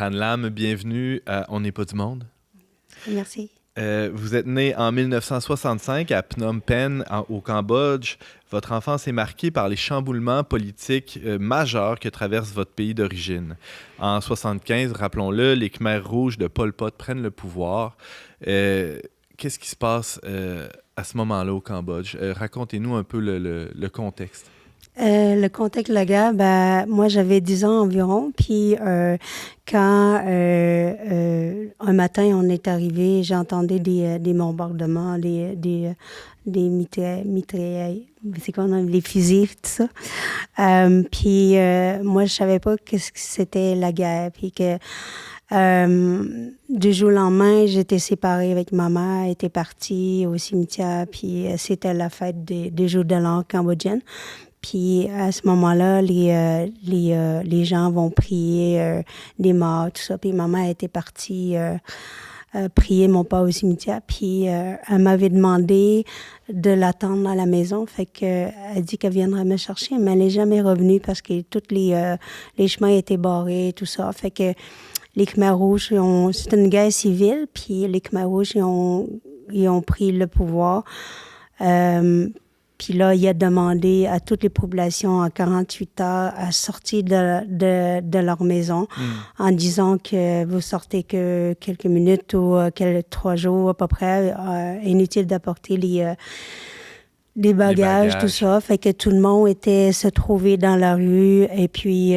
Tran Lam, bienvenue à On n'est pas du monde. Merci. Vous êtes né en 1965 à Phnom Penh, au Cambodge. Votre enfance est marquée par les chamboulements politiques majeurs que traverse votre pays d'origine. En 1975, rappelons-le, les Khmers rouges de Pol Pot prennent le pouvoir. Qu'est-ce qui se passe à ce moment-là au Cambodge? Racontez-nous un peu le contexte. Le contexte de la guerre, moi j'avais 10 ans environ, puis quand un matin on est arrivé, j'entendais des bombardements, des mitraillettes, c'est quoi, les fusils, tout ça. Puis moi je savais pas qu'est-ce que c'était la guerre, puis que du jour au lendemain, j'étais séparée avec ma mère, elle était partie au cimetière, puis c'était la fête des Jours de l'an cambodgienne. Puis à ce moment-là, les gens vont prier des morts, tout ça. Puis ma mère était partie prier mon père au cimetière. Puis elle m'avait demandé de l'attendre à la maison. Fait que elle dit qu'elle viendrait me chercher, mais elle n'est jamais revenue parce que tous les chemins étaient barrés, tout ça. Fait que les Khmers rouges, c'est une guerre civile, puis les Khmers rouges, ils ont pris le pouvoir. Puis là, il a demandé à toutes les populations en 48 heures à sortir de leur maison en disant que vous sortez que quelques minutes ou 3 jours à peu près. Inutile d'apporter les bagages, tout ça. Fait que tout le monde était se trouver dans la rue. Et puis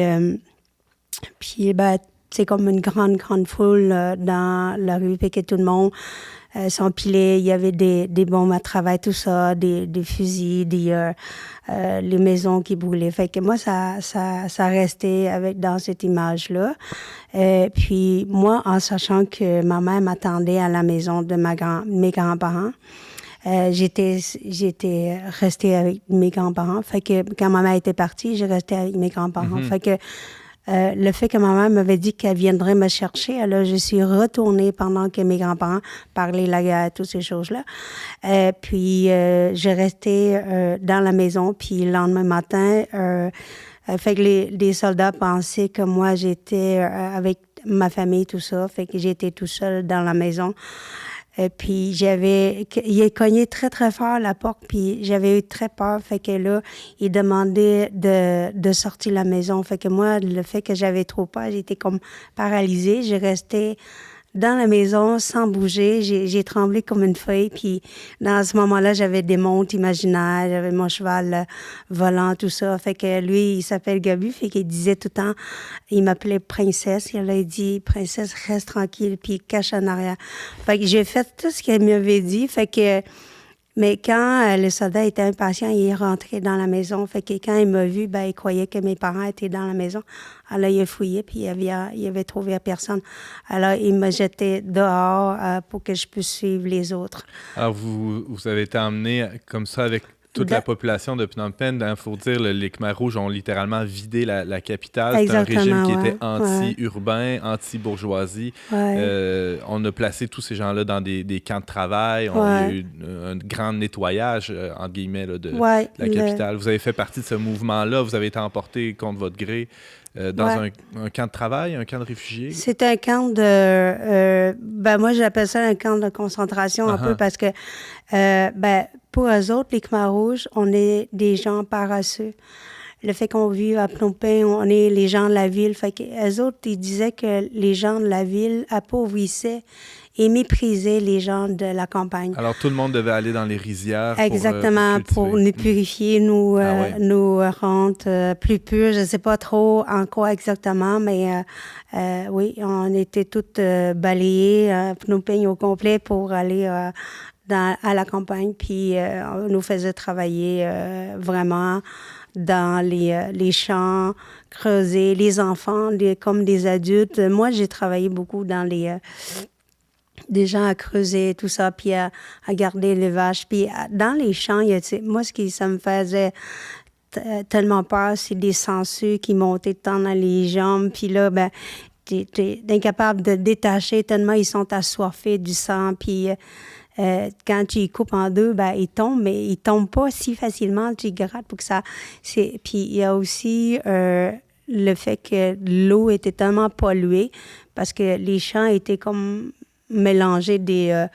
c'est comme une grande foule dans la rue. Fait que tout le monde s'empilait. Il y avait des bombes à travail, tout ça, des fusils, les maisons qui brûlaient. Fait que moi, ça restait dans cette image-là. Puis moi, en sachant que ma mère m'attendait à la maison de mes grands-parents, j'étais restée avec mes grands-parents. Fait que quand ma mère était partie, j'ai resté avec mes grands-parents. Fait que le fait que ma mère m'avait dit qu'elle viendrait me chercher, alors je suis retournée pendant que mes grands-parents parlaient la guerre, toutes ces choses-là. Puis j'ai resté dans la maison, puis le lendemain matin, fait que les soldats pensaient que moi j'étais avec ma famille, tout ça, fait que j'étais tout seul dans la maison. Puis il a cogné très, très fort à la porte, puis j'avais eu très peur. Fait que là, il demandait de sortir de la maison. Fait que moi, le fait que j'avais trop peur, j'étais comme paralysée. J'ai resté dans la maison sans bouger. J'ai tremblé comme une feuille. Puis dans ce moment-là, j'avais des montres imaginaires, j'avais mon cheval volant, tout ça. Fait que lui, il s'appelle Gabu, fait qu'il disait tout le temps, il m'appelait princesse. Il a dit, princesse, reste tranquille, puis cache en arrière. Fait que j'ai fait tout ce qu'il m'avait dit. Fait que mais quand le soldat était impatient, il est rentré dans la maison. Fait que quand il m'a vu, il croyait que mes parents étaient dans la maison. Alors, il a fouillé, puis il avait trouvé personne. Alors, il m'a jeté dehors pour que je puisse suivre les autres. Alors, vous avez été emmené comme ça avec toute la population de Phnom Penh. Il faut dire, les Khmers rouges ont littéralement vidé la capitale. C'est un régime qui était anti-urbain, anti-bourgeoisie. Ouais. On a placé tous ces gens-là dans des camps de travail. Il y a eu un grand nettoyage, entre guillemets, là, de la capitale. Vous avez fait partie de ce mouvement-là. Vous avez été emporté contre votre gré dans un camp de travail, un camp de réfugiés? C'est un camp de... moi, j'appelle ça un camp de concentration un peu parce que, pour eux autres, les Khmers rouges, on est des gens paresseux. Le fait qu'on vit à Phnom Penh, on est les gens de la ville. Fait qu'eux autres, ils disaient que les gens de la ville appauvissaient et méprisaient les gens de la campagne. Alors, tout le monde devait aller dans les rizières exactement, pour nous purifier, nous rendre plus purs. Je ne sais pas trop en quoi exactement, mais oui, on était toutes balayées, Phnom Penh au complet, pour aller à la campagne. Puis, on nous faisait travailler vraiment dans les champs, creuser, les enfants comme des adultes. Moi, j'ai travaillé beaucoup dans des gens à creuser, tout ça, puis à garder les vaches. Puis dans les champs, moi, ça me faisait tellement peur, c'est des sangsues qui montaient tant dans les jambes. Puis là, t'es incapable de détacher tellement ils sont assoiffés du sang. Puis quand tu les coupes en deux, ils tombent, mais ils tombent pas si facilement. Tu les grattes pour que ça... Puis il y a aussi le fait que l'eau était tellement polluée parce que les champs étaient comme mélangés des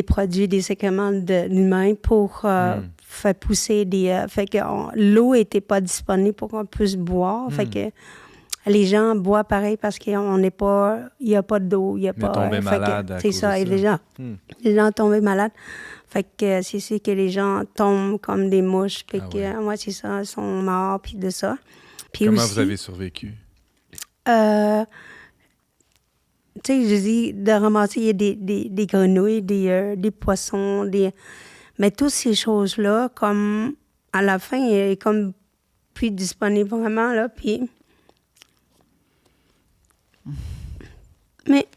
produits, des sécréments d'humains pour faire pousser fait que l'eau n'était pas disponible pour qu'on puisse boire. Fait que les gens boivent pareil parce qu'on n'est pas... Il n'y a pas d'eau, il n'y a pas... tombé malade c'est ça, et les gens tombaient malades. Fait que c'est que les gens tombent comme des mouches. Fait que, moi, c'est ça, ils sont morts, puis de ça. Puis comment aussi, vous avez survécu? Tu sais, je dis, de ramasser, il y a des grenouilles, des poissons, mais toutes ces choses-là, comme, à la fin, il est comme plus disponible vraiment, là, puis... Mais,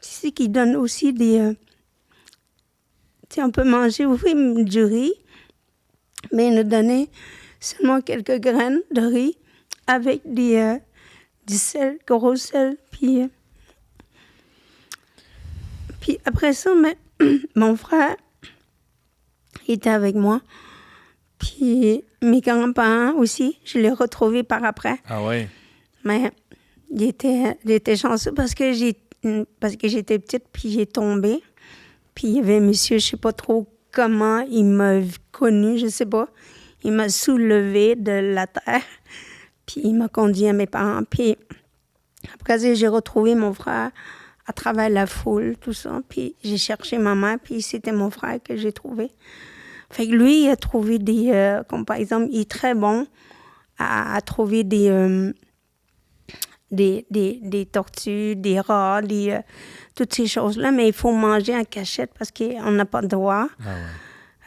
c'est ce qui donne aussi des... tu sais, on peut manger, oui, du riz, mais il nous donnait seulement quelques graines de riz avec du sel, gros sel, puis après ça, mon frère était avec moi, puis mes grands-parents aussi, je les retrouvés par après. Ah ouais? Mais il était chanceux parce que j'étais petite, puis j'ai tombé. Puis il y avait un monsieur, je sais pas trop comment, il m'a connu, je sais pas. Il m'a soulevé de la terre, puis il m'a conduit à mes parents. Puis après, j'ai retrouvé mon frère à travers la foule, tout ça. Puis j'ai cherché ma mère, puis c'était mon frère que j'ai trouvé. Fait que lui, il a trouvé comme par exemple, il est très bon à trouver des tortues, des rats, toutes ces choses-là, mais il faut manger en cachette parce qu'on n'a pas le droit. Ah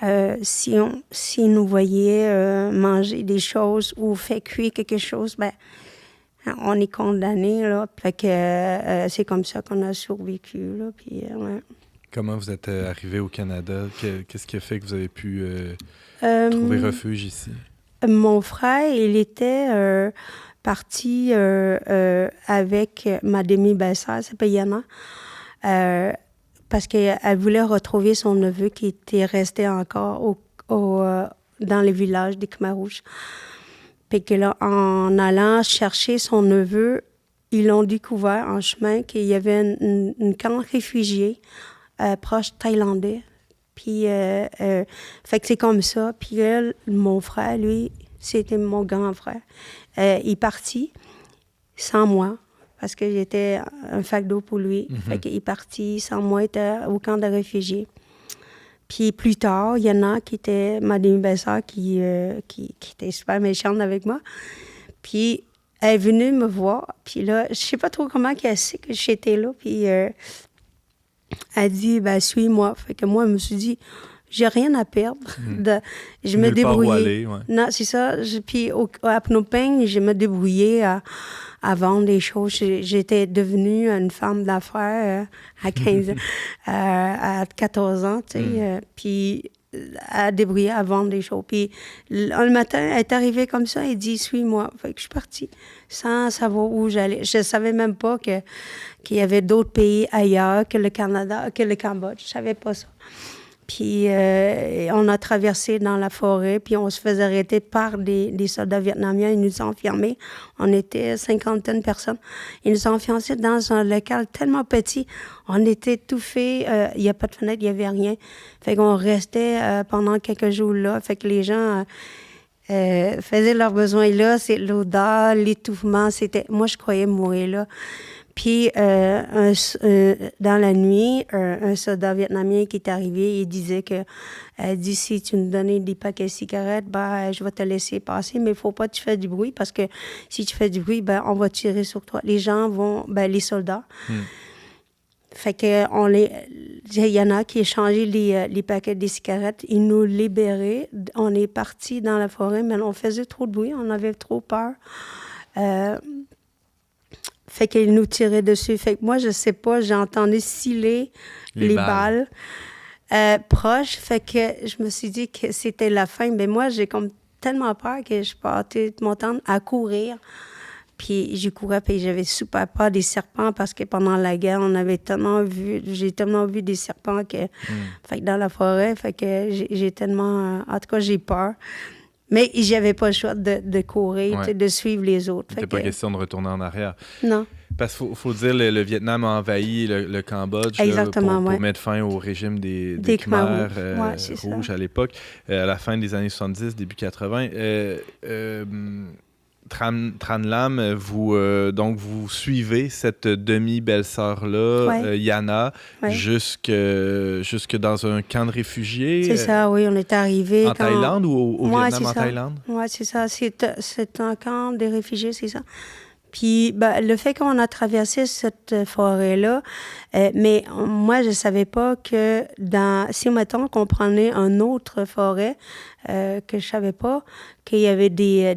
ouais. Si nous voyait manger des choses ou fait cuire quelque chose, ben on est condamné, là. Fait que c'est comme ça qu'on a survécu, là. Puis, ouais. Comment vous êtes arrivé au Canada? Qu'est-ce qui a fait que vous avez pu trouver refuge ici? Mon frère, il était parti avec ma demi-belle-sœur, elle s'appelle Yana, parce qu'elle voulait retrouver son neveu qui était resté encore dans le village des Khmer-Rouges. Puis que là, en allant chercher son neveu, ils l'ont découvert en chemin qu'il y avait une camp réfugié proche thaïlandais. Puis, fait que c'est comme ça. Puis mon frère, lui, c'était mon grand frère. Il est parti sans moi, parce que j'étais un fac d'eau pour lui. Fait qu'il est parti sans moi, il était au camp de réfugiés. Puis plus tard, il y en a qui était ma demi-belle-sœur qui était super méchante avec moi. Puis elle est venue me voir. Puis là, je sais pas trop comment elle sait que j'étais là. Puis elle dit, ben suis-moi. Fait que moi, je me suis dit, j'ai rien à perdre. Je me débrouillais. Non, c'est ça. Puis à Phnom Penh, je me débrouillais à vendre des choses. J'étais devenue une femme d'affaires à 15 ans, à 14 ans, tu sais. Puis à débrouiller à vendre des choses. Puis le matin, elle est arrivée comme ça, elle dit « Suis-moi ». Fait que je suis partie sans savoir où j'allais. Je savais même pas qu'il y avait d'autres pays ailleurs que le Canada, que le Cambodge. Je savais pas ça. Puis on a traversé dans la forêt, puis on se faisait arrêter par des soldats vietnamiens. Ils nous ont enfermés. On était 50 personnes. Ils nous ont enfermés dans un local tellement petit. On était étouffés. Il n'y a pas de fenêtre, il n'y avait rien. Fait qu'on restait pendant quelques jours là. Fait que les gens faisaient leurs besoins là. C'est l'odeur, l'étouffement. Moi, je croyais mourir là. Puis, dans la nuit, un soldat vietnamien qui est arrivé, il disait que, si tu nous donnais des paquets de cigarettes, je vais te laisser passer, mais il faut pas que tu fasses du bruit, parce que si tu fais du bruit, on va tirer sur toi. Les gens vont, les soldats. Fait que, il y en a qui échangeaient les paquets de cigarettes, ils nous libéraient. On est partis dans la forêt, mais on faisait trop de bruit, on avait trop peur. Fait qu'ils nous tiraient dessus. Fait que moi, je sais pas, j'entendais sciller les balles proches. Fait que je me suis dit que c'était la fin. Mais moi, j'ai comme tellement peur que je partais mon temps à courir. Puis je courais, puis j'avais super peur des serpents parce que pendant la guerre, j'ai tellement vu des serpents que... Fait que dans la forêt, fait que j'ai tellement... en tout cas, j'ai peur. Mais j'avais pas le choix de courir, de suivre les autres. C'était pas question de retourner en arrière. Non. Parce qu'il faut dire, le Vietnam a envahi le Cambodge pour mettre fin au régime des Khmers rouges à l'époque, à la fin des années 70, début 80. Tran Lam, vous suivez cette demi-belle-sœur-là, Yana, jusque dans un camp de réfugiés. C'est ça, oui, on est arrivé. En Thaïlande ou au Vietnam en Thaïlande? Oui, c'est ça. C'est un camp de réfugiés, c'est ça. Puis le fait qu'on a traversé cette forêt-là, mais moi, je savais pas que si, mettons, qu'on prenait une autre forêt, que je savais pas, qu'il y avait des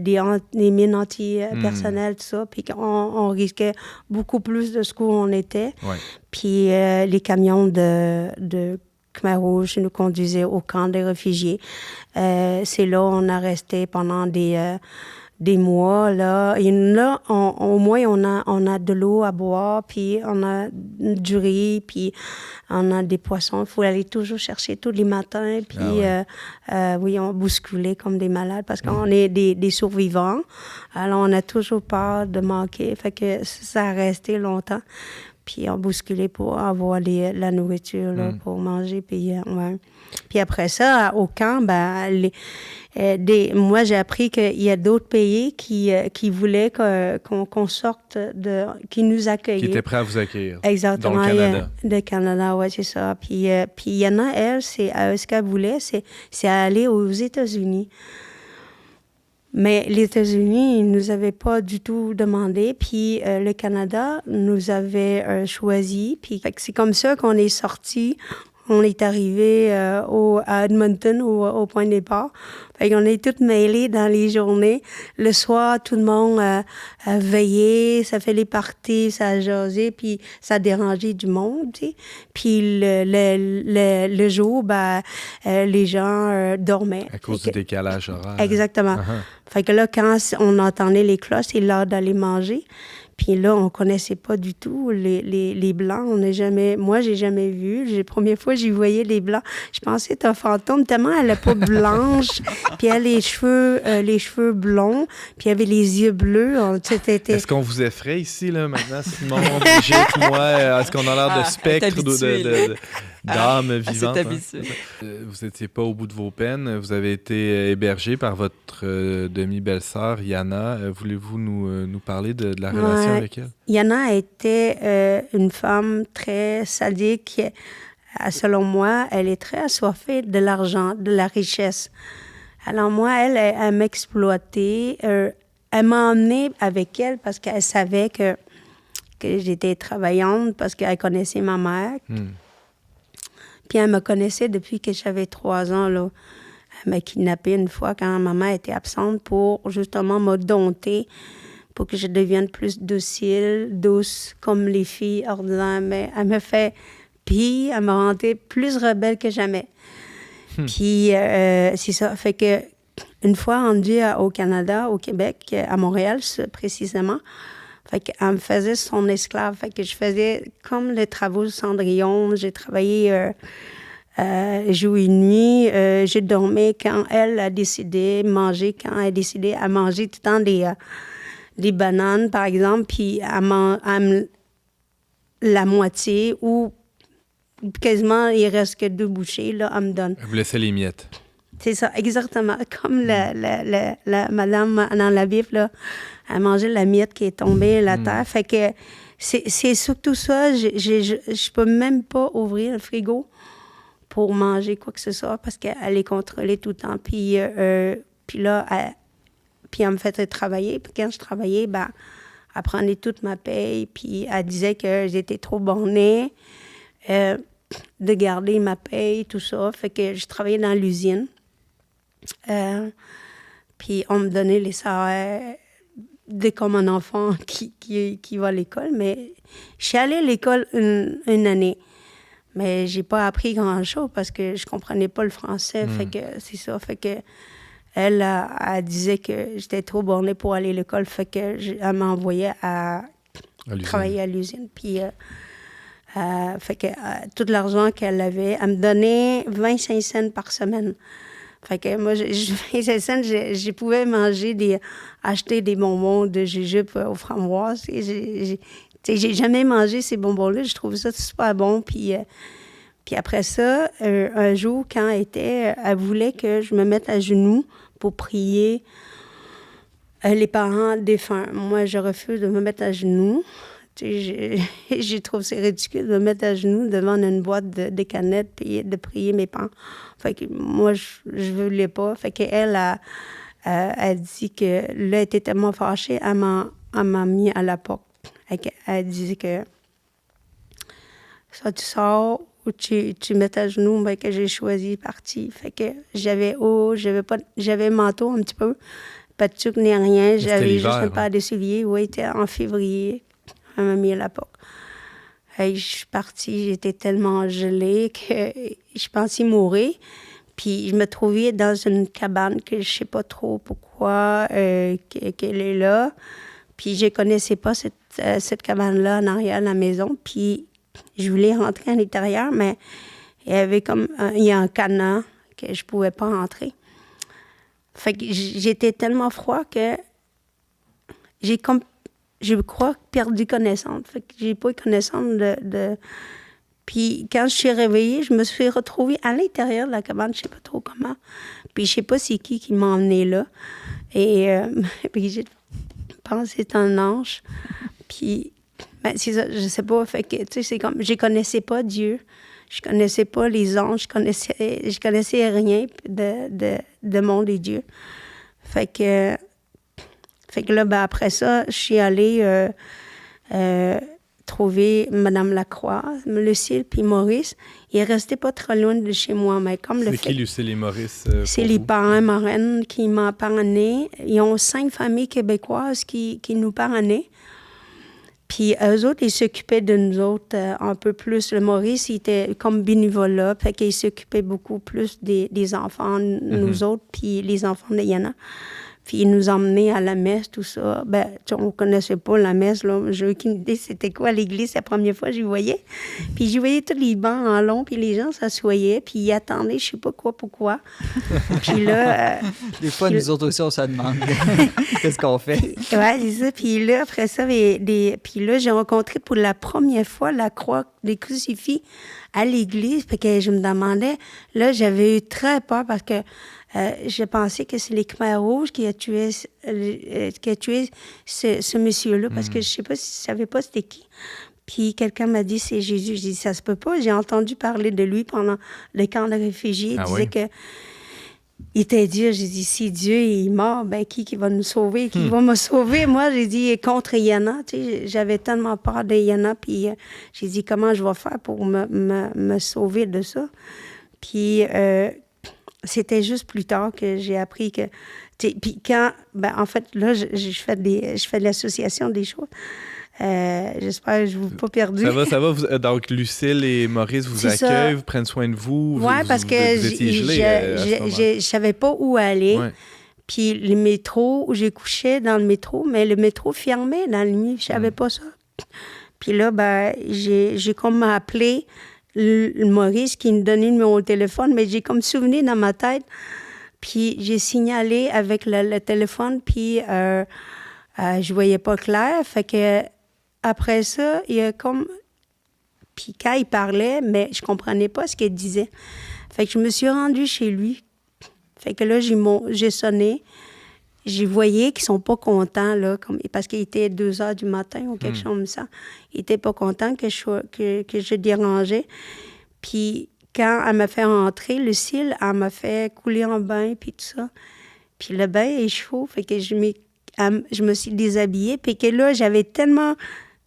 mines anti-personnelles, tout ça, puis qu'on risquait beaucoup plus de ce où on était. Ouais. Puis les camions de Khmer Rouge nous conduisaient au camp des réfugiés. C'est là où on a resté pendant des mois, là. Et là, au moins, on a de l'eau à boire, puis on a du riz, puis on a des poissons. Il faut aller toujours chercher tous les matins, puis oui, on bousculait comme des malades parce qu'on est des survivants. Alors, on a toujours peur de manquer. Fait que ça a resté longtemps. Puis on bousculait pour avoir la nourriture, là, pour manger, puis Puis après ça, au camp, moi, j'ai appris qu'il y a d'autres pays qui voulaient qu'on sorte qui nous accueillent. Qui étaient prêts à vous accueillir. Exactement. Dans le Canada. Le Canada, oui, c'est ça. Puis Yana, elle, ce qu'elle voulait, c'est aller aux États-Unis. Mais les États-Unis, ils nous avaient pas du tout demandé. Puis le Canada nous avait choisi. Puis c'est comme ça qu'on est sortis. On est arrivé à Edmonton, au point de départ. Fait qu'on est toutes mêlées dans les journées. Le soir, tout le monde a veillé, ça fait les parties, ça a jasé, puis ça a dérangé du monde, tu sais. Puis le jour, les gens dormaient. À cause du décalage horaire. Exactement. Uh-huh. Fait que là, quand on entendait les cloches, c'est l'heure d'aller manger. Puis là, on connaissait pas du tout les Blancs. Moi, j'ai jamais vu. La première fois que j'y voyais les Blancs, je pensais que c'était un fantôme, tellement elle a la peau blanche, puis elle a les cheveux blonds, puis elle avait les yeux bleus. Est-ce qu'on vous effraie ici, là, maintenant, Simon, Brigitte, moi? Est-ce qu'on a l'air de spectre d'âme vivante? Vous n'étiez pas au bout de vos peines. Vous avez été hébergé par votre demi-belle-sœur, Yana. Voulez-vous nous parler de la relation avec elle? Yana était une femme très sadique. Selon moi, elle est très assoiffée de l'argent, de la richesse. Alors moi, elle m'exploitait. Elle m'a emmenée avec elle parce qu'elle savait que j'étais travaillante, parce qu'elle connaissait ma mère. Puis elle me connaissait depuis que j'avais 3 ans, là. Elle m'a kidnappée une fois quand ma mère était absente pour justement me dompter, pour que je devienne plus douce, comme les filles ordinaires. Mais elle me fait pire, elle m'a rendue plus rebelle que jamais. Puis c'est ça. Fait que une fois rendue au Canada, au Québec, à Montréal précisément, fait qu'elle me faisait son esclave. Fait que je faisais comme les travaux de Cendrillon. J'ai travaillé jour et nuit. Je dormais quand elle a décidé de manger, quand elle a décidé à manger tout le temps des bananes, par exemple, puis la moitié ou quasiment, il reste que 2 bouchées, là, elle me donne. Elle vous laissait les miettes. C'est ça, exactement. Comme la madame dans la Bible, là, elle mangeait la miette qui est tombée à la terre. Fait que c'est surtout ça. Je peux même pas ouvrir le frigo pour manger quoi que ce soit parce qu'elle est contrôlée tout le temps. Puis là, elle me faisait travailler. Puis quand je travaillais, elle prenait toute ma paye. Puis elle disait que j'étais trop bornée de garder ma paye, tout ça. Fait que je travaillais dans l'usine. Puis on me donnait les salaires comme un enfant qui va à l'école. Mais je suis allée à l'école une année. Mais j'ai pas appris grand-chose parce que je comprenais pas le français. Fait que c'est ça. Fait que elle disait que j'étais trop bornée pour aller à l'école. Fait que elle m'envoyait à travailler à l'usine. Puis fait que tout l'argent qu'elle avait, elle me donnait 25 cents par semaine. Fait que moi, je pouvais acheter des bonbons de jujube aux framboises. J'ai jamais mangé ces bonbons-là. Je trouvais ça super bon. Puis après ça, un jour, quand elle voulait que je me mette à genoux pour prier les parents défunts. Moi, je refuse de me mettre à genoux. J'ai trouvé ça ridicule de me mettre à genoux devant une boîte de canettes et de prier mes parents. Fait que moi, je voulais pas. Fait qu'elle a dit que là, elle était tellement fâchée, elle m'a mis à la porte. Elle disait que soit tu sors ou tu mets à genoux, ben, que j'ai choisi partie. Fait que j'avais manteau un petit peu, pas de tuque ni rien. J'avais juste un paire de souliers. Oui, c'était en février. Elle m'a mis à la porte. Hey, je suis partie, j'étais tellement gelée que je pensais mourir. Puis je me trouvais dans une cabane que je sais pas trop pourquoi qu'elle est là. Puis je connaissais pas cette cabane-là en arrière de la maison. Puis je voulais rentrer à l'intérieur, mais il y a un cadenas que je pouvais pas rentrer. Fait que j'étais tellement froid que je crois, perdu connaissance. Fait que j'ai pas eu connaissance de... Puis quand je suis réveillée, je me suis retrouvée à l'intérieur de la cabane, je sais pas trop comment. Puis je sais pas c'est qui m'a emmenée là. Et puis j'ai pensé que c'était un ange. Puis, ben, c'est ça, je sais pas. Fait que, tu sais, c'est comme... Je connaissais pas Dieu. Je connaissais pas les anges. Je connaissais rien de monde et Dieu. Fait que là, ben, après ça, je suis allée trouver Mme Lacroix, Lucille puis Maurice. Ils restaient pas trop loin de chez moi, mais comme le fait... C'est qui, Lucille et Maurice? C'est les parents marraines qui m'ont parrainé. Ils ont 5 familles québécoises qui nous parrainaient. Puis eux autres, ils s'occupaient de nous autres un peu plus. Le Maurice, il était comme bénévolat, fait qu'il s'occupait beaucoup plus des enfants, nous autres, puis les enfants de Yana. Puis il nous emmenait à la messe, tout ça. Ben, on ne connaissait pas la messe, là. J'ai aucune idée c'était quoi l'église la première fois que j'y voyais. Puis j'y voyais tous les bancs en long, puis les gens s'assoyaient, puis ils attendaient, je sais pas quoi, pourquoi. Puis là... Des fois, nous autres aussi, on se demande qu'est-ce qu'on fait. Oui, c'est ça. Puis là, après ça, puis là, j'ai rencontré pour la première fois la croix des crucifix à l'église. Puis que je me demandais... Là, j'avais eu très peur parce que je pensais que c'est les Khmers rouges qui a tué ce monsieur-là, parce que je savais pas c'était qui. Puis quelqu'un m'a dit, c'est Jésus. J'ai dit, ça se peut pas. J'ai entendu parler de lui pendant le camp de réfugiés. Il disait que il était Dieu. J'ai dit, si Dieu est mort, ben qui va nous sauver? Qui va me sauver? Moi, j'ai dit, contre Yana. Tu sais, j'avais tellement peur de Yana. Puis j'ai dit, comment je vais faire pour me sauver de ça? Puis... c'était juste plus tard que j'ai appris que... Puis quand... Ben, en fait, là, je fais de l'association des choses. J'espère que je ne vous ai pas perdu. Ça va. Donc, Lucille et Maurice vous accueillent, vous prennent soin de vous. Oui, parce que vous étiez gelés, je ne savais pas où aller. Ouais. Puis le métro, j'ai couché dans le métro, mais le métro fermait dans la nuit. Je ne savais pas ça. Puis là, ben, j'ai comme appelé... le Maurice qui nous donnait le numéro de téléphone, mais j'ai comme souvenir dans ma tête. Puis j'ai signalé avec le téléphone, puis je voyais pas clair. Fait que après ça, il y a comme... Puis quand il parlait, mais je comprenais pas ce qu'il disait. Fait que je me suis rendue chez lui. Fait que là, j'ai sonné. Je voyais qu'ils sont pas contents, là, parce qu'il était 2 heures du matin ou quelque chose comme ça. Ils étaient pas contents que je dérangeais. Puis quand elle m'a fait rentrer, Lucille, elle m'a fait couler en bain, puis tout ça. Puis le bain est chaud, fait que je me suis déshabillée. Puis que là,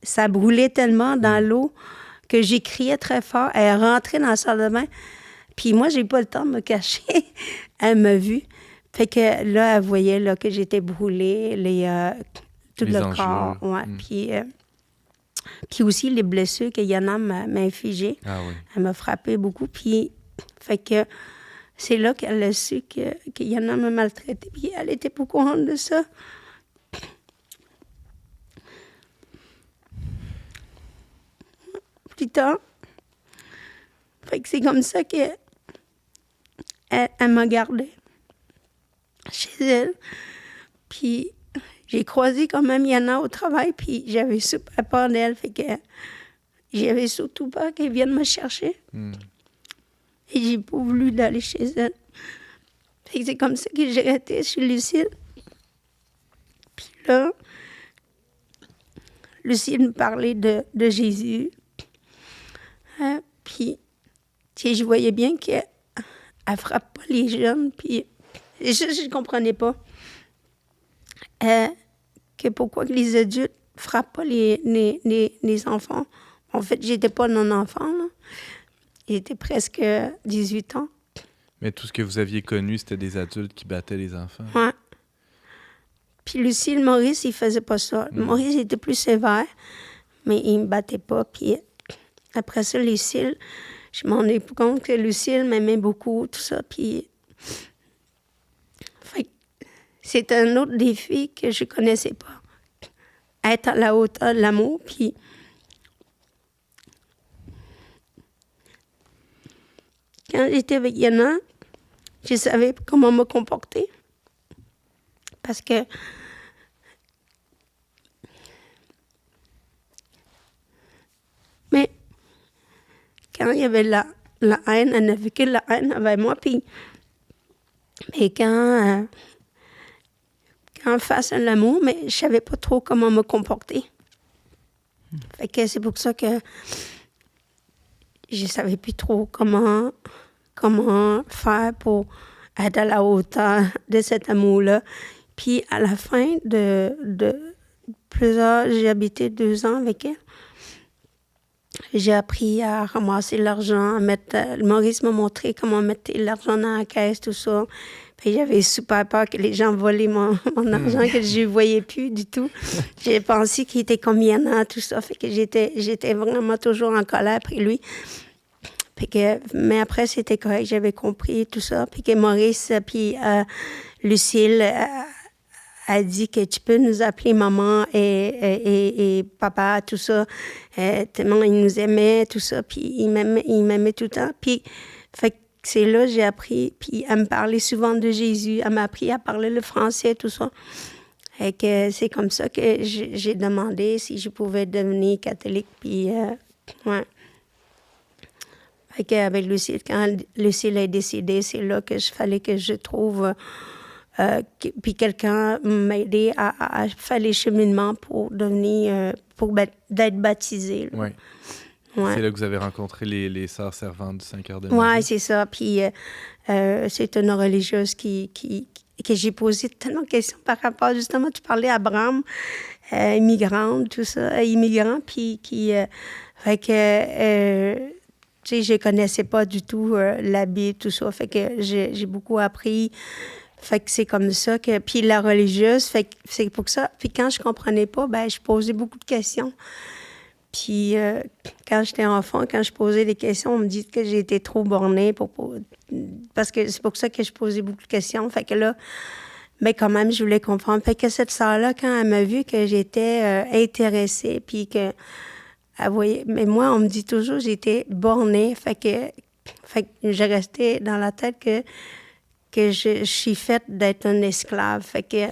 ça brûlait tellement dans l'eau que j'ai crié très fort. Elle est rentrée dans la salle de bain. Puis moi, j'ai pas le temps de me cacher. Elle m'a vue. Fait que là, elle voyait là, que j'étais brûlée, tout le corps. Ouais. Puis aussi les blessures que Yana m'a infligées. Ah oui. Elle m'a frappé beaucoup. Puis, fait que c'est là qu'elle a su que Yana m'a maltraitée. Puis elle était pas contente de ça. Plus tard. Fait que c'est comme ça qu'elle m'a gardée. chez elle. Puis j'ai croisé quand même Yana au travail, puis j'avais super peur d'elle, fait que j'avais surtout peur qu'elle vienne me chercher. Et j'ai pas voulu d'aller chez elle. Fait que c'est comme ça que j'ai resté chez Lucille. Puis là, Lucille me parlait de Jésus. Puis, tu sais, je voyais bien qu'elle ne frappe pas les jeunes. Puis, je ne comprenais pas que pourquoi les adultes ne frappent pas les enfants. En fait, j'étais pas non-enfant, là. J'étais presque 18 ans. Mais tout ce que vous aviez connu, c'était des adultes qui battaient les enfants. Ouais. Puis Lucille, Maurice, il faisait pas ça. Maurice était plus sévère, mais il me battait pas. Puis après ça, Lucille, je m'en ai rendu compte que Lucille m'aimait beaucoup, tout ça. Puis fait, c'est un autre défi que je connaissais pas. Être à la hauteur de l'amour, puis quand j'étais avec Yana, je savais comment me comporter. Parce que mais quand il y avait la haine, elle n'avait que la haine avec moi. Puis, mais quand face à l'amour, mais je savais pas trop comment me comporter. Fait que c'est pour ça que je savais plus trop comment faire pour être à la hauteur de cet amour-là. Puis à la fin de j'ai habité 2 ans avec elle. J'ai appris à ramasser l'argent, à mettre... Maurice m'a montré comment mettre l'argent dans la caisse, tout ça. Puis j'avais super peur que les gens volaient mon argent, que je ne voyais plus du tout. J'ai pensé qu'il était comme Yana, tout ça. Fait que j'étais vraiment toujours en colère après lui. Mais après, c'était correct, j'avais compris tout ça. Puis que Maurice, puis Lucille a dit que tu peux nous appeler maman et papa, tout ça. Tellement il nous aimait, tout ça. Puis il m'aimait tout le temps. Puis fait que c'est là que j'ai appris. Puis elle me parlait souvent de Jésus. Elle m'a appris à parler le français, tout ça. Et que c'est comme ça que j'ai demandé si je pouvais devenir catholique. Puis, ouais. Fait qu'avec Lucille, quand Lucille est décédée, c'est là que fallait que je trouve... puis quelqu'un m'aider à faire les cheminements pour devenir... d'être baptisée. Oui. Ouais. C'est là que vous avez rencontré les sœurs servantes du 5 heures de Marie. Oui, c'est ça. Puis c'est une religieuse que j'ai posé tellement de questions par rapport... Justement, tu parlais à Abraham, immigrante, tout ça, immigrant, puis qui... fait que... tu sais, je connaissais pas du tout la Bible, tout ça. Fait que j'ai beaucoup appris. Fait que c'est comme ça que... Puis la religieuse, fait que c'est pour ça. Puis quand je comprenais pas, ben je posais beaucoup de questions. Puis quand j'étais enfant, quand je posais des questions, on me dit que j'étais trop bornée parce que c'est pour ça que je posais beaucoup de questions. Fait que là, mais quand même, je voulais comprendre. Fait que cette sœur-là, quand elle m'a vu que j'étais intéressée, puis que... elle voyait, mais moi, on me dit toujours que j'étais bornée. Fait que j'ai resté dans la tête que je suis faite d'être une esclave. Fait que...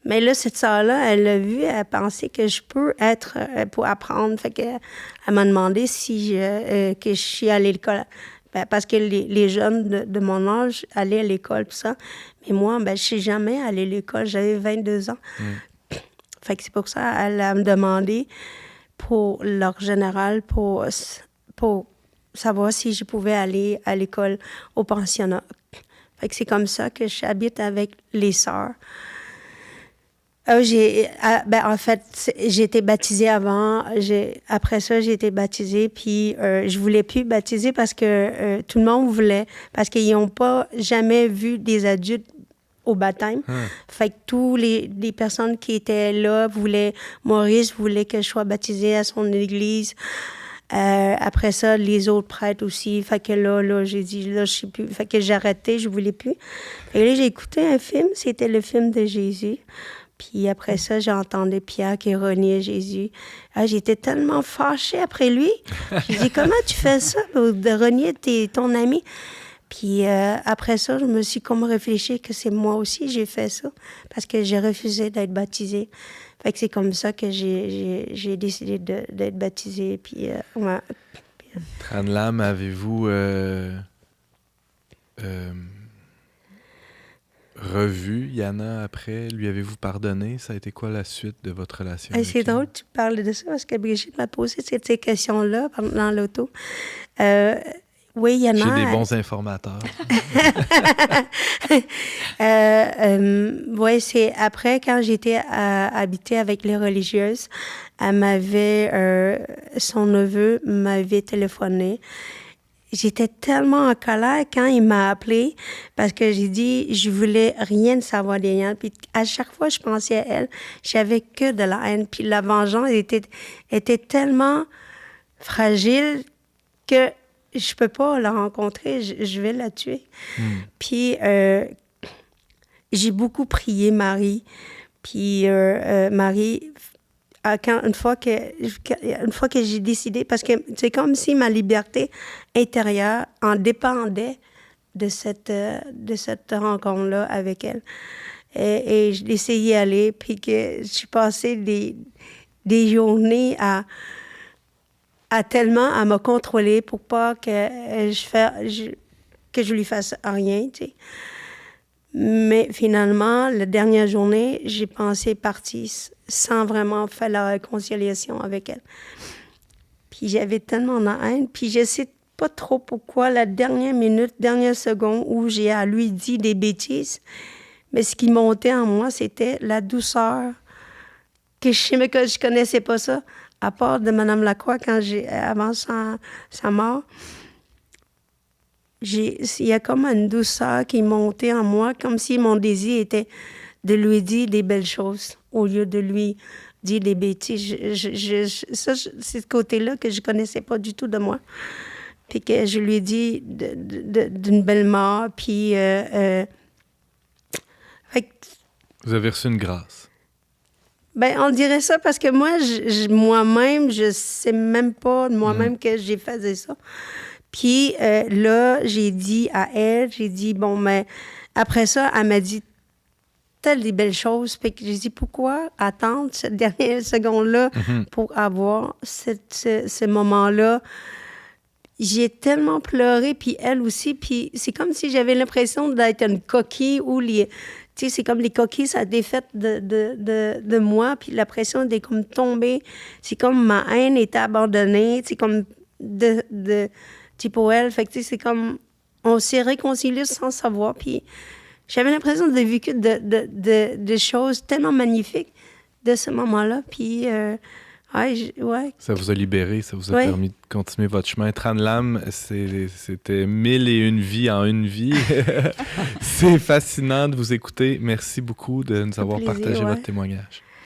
Mais là, cette sœur-là, elle l'a vu, elle pensait que je peux être pour apprendre. Fait que elle m'a demandé si que je suis allée à l'école. Ben, parce que les jeunes de mon âge allaient à l'école, tout ça. Mais moi, ben, je ne suis jamais allée à l'école. J'avais 22 ans. Fait que c'est pour ça qu'elle a me demandé pour l'ordre général, pour savoir si je pouvais aller à l'école, au pensionnat. Fait que c'est comme ça que j'habite avec les sœurs. En fait, j'ai été baptisée avant. Après ça, j'ai été baptisée, puis je voulais plus baptiser parce que tout le monde voulait, parce qu'ils n'ont pas jamais vu des adultes au baptême. Fait que tous les personnes qui étaient là Maurice voulait que je sois baptisée à son église. Après ça, les autres prêtres aussi. Fait que là, j'ai dit, là, je sais plus. Fait que j'ai arrêté, je voulais plus. Fait que là, j'ai écouté un film, c'était le film de Jésus. Puis après ça, j'ai entendu Pierre qui reniait Jésus. J'étais tellement fâchée après lui. J'ai dit, comment tu fais ça, de renier ton ami? Puis après ça, je me suis comme réfléchi que c'est moi aussi j'ai fait ça parce que j'ai refusé d'être baptisée. Fait que c'est comme ça que j'ai décidé d'être baptisée. Puis, ouais. Tranlam, avez-vous revu Yana après? Lui avez-vous pardonné? Ça a été quoi la suite de votre relation? C'est drôle que tu parles de ça parce que Brigitte m'a posé ces questions-là dans l'auto. Oui, il y en a. J'ai des bons informateurs. Oui, c'est après, quand j'étais habitée avec les religieuses, son neveu m'avait téléphoné. J'étais tellement en colère quand il m'a appelé parce que j'ai dit je voulais rien savoir d'elle. Puis à chaque fois je pensais à elle, j'avais que de la haine. Puis la vengeance était tellement fragile que je peux pas la rencontrer, je vais la tuer. Puis j'ai beaucoup prié Marie. Puis Marie, une fois que j'ai décidé, parce que c'est comme si ma liberté intérieure en dépendait de cette rencontre-là avec elle. Et je laissais y aller, puis que j'ai passé des journées à tellement à me contrôler pour pas que je lui fasse rien, tu sais. Mais finalement, la dernière journée, j'ai pensé partir sans vraiment faire la réconciliation avec elle. Puis j'avais tellement de haine, puis je sais pas trop pourquoi la dernière minute, dernière seconde où j'ai à lui dit des bêtises, mais ce qui montait en moi, c'était la douceur que je connaissais pas ça. À part de Mme Lacroix, avant sa mort, il y a comme une douceur qui montait en moi, comme si mon désir était de lui dire des belles choses au lieu de lui dire des bêtises. C'est ce côté-là que je connaissais pas du tout de moi. Puis que je lui ai dit d'une belle mort, puis... Vous avez reçu une grâce. Ben, on dirait ça parce que moi, moi-même, je sais même pas de moi-même que j'ai fait ça. Puis là, j'ai dit à elle, bon, mais après ça, elle m'a dit telles des belles choses. Puis j'ai dit, pourquoi attendre cette dernière seconde-là pour avoir ce moment-là? J'ai tellement pleuré, puis elle aussi, puis c'est comme si j'avais l'impression d'être une coquille où tu sais, c'est comme les coquilles, ça a défait de moi, puis la pression était comme tombée. C'est comme ma haine était abandonnée, c'est comme pour elle. Fait que, tu sais, c'est comme, on s'est réconciliés sans savoir, puis j'avais l'impression de vécu de choses tellement magnifiques de ce moment-là, puis... ouais. Ça vous a libéré, ça vous a permis de continuer votre chemin. Tranlam, c'était 1001 vies en une vie. C'est fascinant de vous écouter. Merci beaucoup de nous avoir partagé votre témoignage.